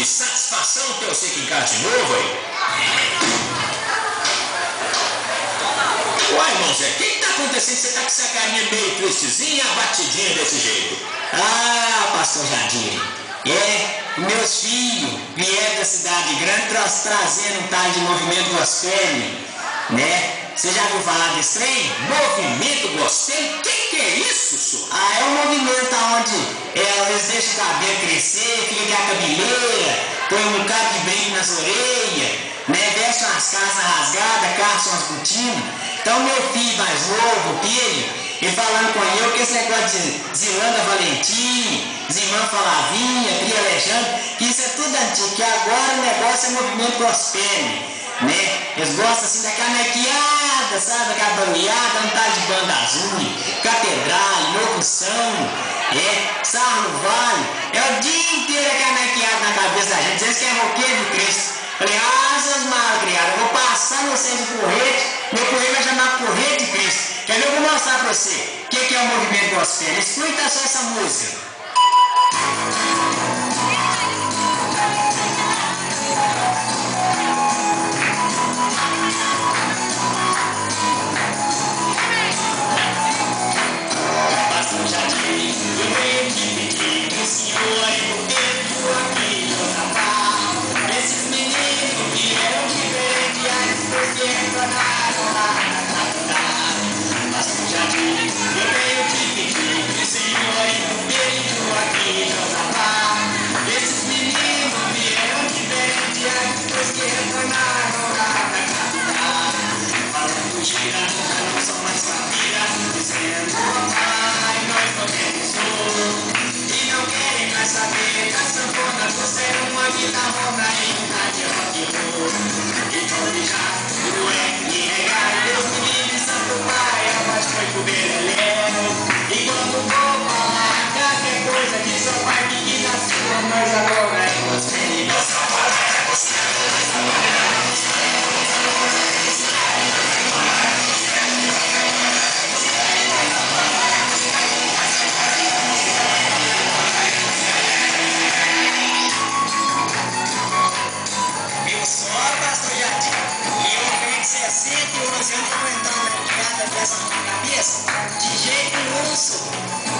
Que satisfação ter você aqui em casa de novo aí. Uai, irmão Zé, o que tá acontecendo? Você tá com essa carinha meio tristezinha, abatidinha desse jeito? Ah, pastor Jardim, meus filhos vieram da cidade grande trazendo um tal de movimento gospel, né? Você já ouviu falar desse trem? Movimento gospel? O que é isso, senhor? Ah, é um movimento onde eles deixam o cabelo crescer, fica com a cabeleira, põe um bocado de brinco nas orelhas, né? Vestem umas calças rasgadas, calçam umas botinas. Então meu filho mais novo, o Pedro, ele falando com eu que esse negócio de Zilanda Valentim, Zimã Falavinha, Cria Alexandre, que isso é tudo antigo, que agora o negócio é movimento gospel, né? Eles gostam assim da canequeada, sabe? Daquela barulhada, um tal de banda azul, catedral, locução, sarro no vale, é o dia inteiro a canequeada na cabeça da gente, eles querem roqueiro de Cristo. Falei, seus malcriados, eu vou passar vocês de porrete, meu porrete vai chamar porrete de Cristo. Quer ver? Eu vou mostrar pra você o que é o movimento gospel. Escuta só essa música. Pastor Jardim, eu venho te pedir pro senhor e pro Pedro aqui no Natal. Esses meninos vieram diferente, aí depois que retornaram lá na capital. Pastor Jardim, eu venho te pedir pro senhor e pro Pedro aqui no Natal. Esses meninos vieram diferente, aí depois que retornaram lá na capital. Falando gira, não são mais família, dizendo papai, nós não temos ouro. E não querem mais saber da sanfona, você é uma guitarrona e um rádio rock and roll. E todo já, e regar, Deus me livre, santo pai, a voz foi pro belelero. E quando vou falar qualquer coisa que seu pai que nasceu, mas agora é você. Nós agora é você, nós agora é você. Eu sou pastor Jardim, e eu tenho 61 anos, eu não estou aguentando a piada dessa na cabeça, de jeito nenhum, sou.